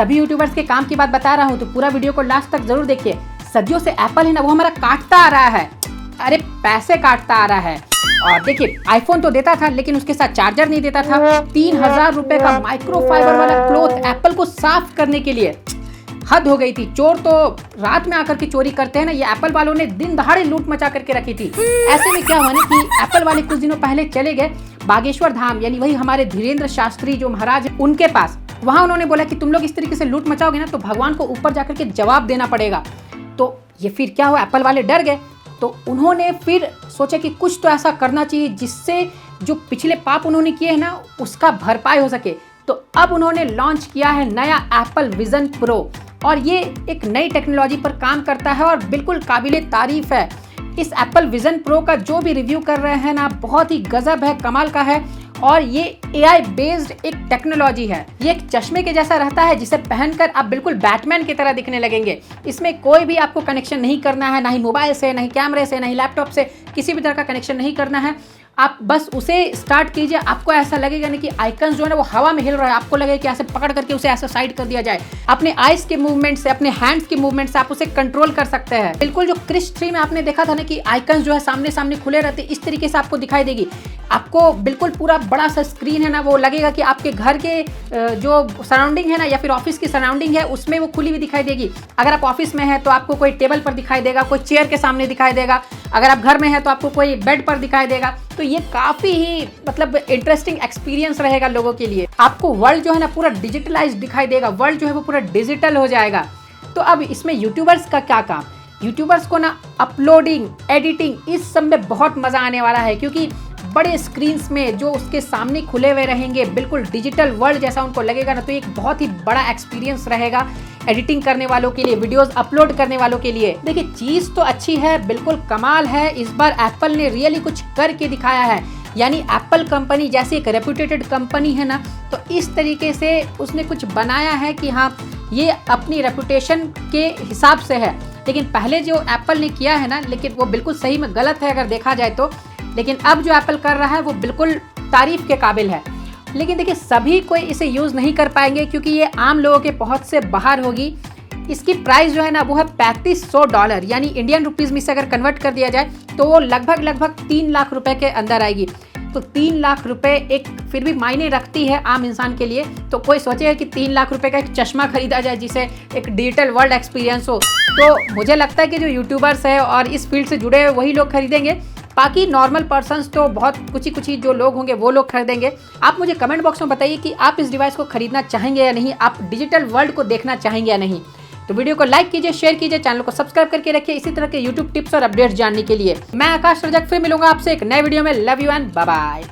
सभी यूट्यूबर्स के काम की बात बता रहा हूँ, तो पूरा वीडियो को लास्ट तक जरूर देखिए। सदियों से एप्पल है ना, वो हमारा काटता आ रहा है, अरे पैसे काटता आ रहा है। और देखिए, आईफोन तो देता था लेकिन उसके साथ चार्जर नहीं देता था। 3000 रुपए का माइक्रोफाइबर वाला क्लॉथ एप्पल को साफ करने के लिए, हद हो गई थी। चोर तो रात में आकर के चोरी करते हैं ना, ये एप्पल वालों ने दिन दहाड़े लूट मचा करके रखी थी। ऐसे में क्या हुआ ना कि एप्पल वाले कुछ दिनों पहले चले गए बागेश्वर धाम, यानी वही हमारे धीरेन्द्र शास्त्री जो महाराज है उनके पास। वहां उन्होंने बोला कि तुम लोग इस तरीके से लूट मचाओगे ना तो भगवान को ऊपर जाकर के जवाब देना पड़ेगा। तो ये फिर क्या हुआ, एप्पल वाले डर गए। तो उन्होंने फिर सोचा कि कुछ तो ऐसा करना चाहिए जिससे जो पिछले पाप उन्होंने किए हैं ना उसका भरपाई हो सके। तो अब उन्होंने लॉन्च किया है नया एप्पल विजन प्रो, और ये एक नई टेक्नोलॉजी पर काम करता है और बिल्कुल काबिले तारीफ है। इस एप्पल विजन प्रो का जो भी रिव्यू कर रहे हैं ना, बहुत ही गजब है, कमाल का है। और ये AI बेस्ड एक टेक्नोलॉजी है। ये एक चश्मे के जैसा रहता है जिसे पहनकर आप बिल्कुल बैटमैन की तरह दिखने लगेंगे। इसमें कोई भी आपको कनेक्शन नहीं करना है, ना ही मोबाइल से, ना ही कैमरे से, ना ही लैपटॉप से, किसी भी तरह का कनेक्शन नहीं करना है। आप बस उसे स्टार्ट कीजिए, आपको ऐसा लगेगा ना कि आइकन्स जो है ना वो हवा में हिल रहा है। आपको लगेगा कि ऐसे पकड़ करके उसे ऐसा साइड कर दिया जाए। अपने आइज के मूवमेंट से, अपने हैंड्स के मूवमेंट से आप उसे कंट्रोल कर सकते हैं। बिल्कुल जो क्रिश 3 में आपने देखा था ना कि आइकन्स जो है सामने सामने खुले रहते, इस तरीके से आपको दिखाई देगी। आपको बिल्कुल पूरा बड़ा सा स्क्रीन है ना, वो लगेगा कि आपके घर के जो सराउंडिंग है ना या फिर ऑफिस की सराउंडिंग है उसमें वो खुली हुई दिखाई देगी। अगर आप ऑफिस में है तो आपको कोई टेबल पर दिखाई देगा, कोई चेयर के सामने दिखाई देगा। अगर आप घर में है तो आपको कोई बेड पर दिखाई देगा। तो ये काफी ही मतलब इंटरेस्टिंग एक्सपीरियंस रहेगा लोगों के लिए। आपको वर्ल्ड जो है ना पूरा डिजिटलाइज दिखाई देगा, वर्ल्ड जो है वो पूरा डिजिटल हो जाएगा। तो अब इसमें यूट्यूबर्स का क्या काम, यूट्यूबर्स को ना अपलोडिंग, एडिटिंग, इस सब में बहुत मजा आने वाला है, क्योंकि बड़े स्क्रीन्स में जो उसके सामने खुले हुए रहेंगे, बिल्कुल डिजिटल वर्ल्ड जैसा उनको लगेगा ना, तो एक बहुत ही बड़ा एक्सपीरियंस रहेगा एडिटिंग करने वालों के लिए, वीडियोस अपलोड करने वालों के लिए। देखिए, चीज़ तो अच्छी है, बिल्कुल कमाल है। इस बार एप्पल ने रियली कुछ करके दिखाया है। यानी एप्पल कंपनी जैसी एक रेप्यूटेड कंपनी है ना, तो इस तरीके से उसने कुछ बनाया है कि हाँ, ये अपनी रेपुटेशन के हिसाब से है। लेकिन पहले जो एप्पल ने किया है ना, लेकिन वो बिल्कुल सही में गलत है अगर देखा जाए तो। लेकिन अब जो एप्पल कर रहा है वो बिल्कुल तारीफ के काबिल है। लेकिन देखिए, सभी कोई इसे यूज़ नहीं कर पाएंगे क्योंकि ये आम लोगों के पहुंच से बाहर होगी। इसकी प्राइस जो है ना वो है $3500, यानी इंडियन रुपीज़ में इसे अगर कन्वर्ट कर दिया जाए तो वो लगभग 3 लाख रुपए के अंदर आएगी। तो 3 लाख रुपए एक फिर भी मायने रखती है आम इंसान के लिए। तो कोई सोचेगा कि 3 लाख रुपए का एक चश्मा खरीदा जाए जिसे एक डिजिटल वर्ल्ड एक्सपीरियंस हो, तो मुझे लगता है कि जो यूट्यूबर्स है और इस फील्ड से जुड़े हुए वही लोग खरीदेंगे। बाकी नॉर्मल पर्सन्स तो बहुत कुछ ही जो लोग होंगे वो लोग खरीदेंगे। आप मुझे कमेंट बॉक्स में बताइए कि आप इस डिवाइस को खरीदना चाहेंगे या नहीं, आप डिजिटल वर्ल्ड को देखना चाहेंगे या नहीं। तो वीडियो को लाइक कीजिए, शेयर कीजिए, चैनल को सब्सक्राइब करके रखिए इसी तरह के यूट्यूब टिप्स और अपडेट्स जानने के लिए। मैं आकाश रजक फिर मिलूंगा आपसे एक नए वीडियो में। Love you and bye bye.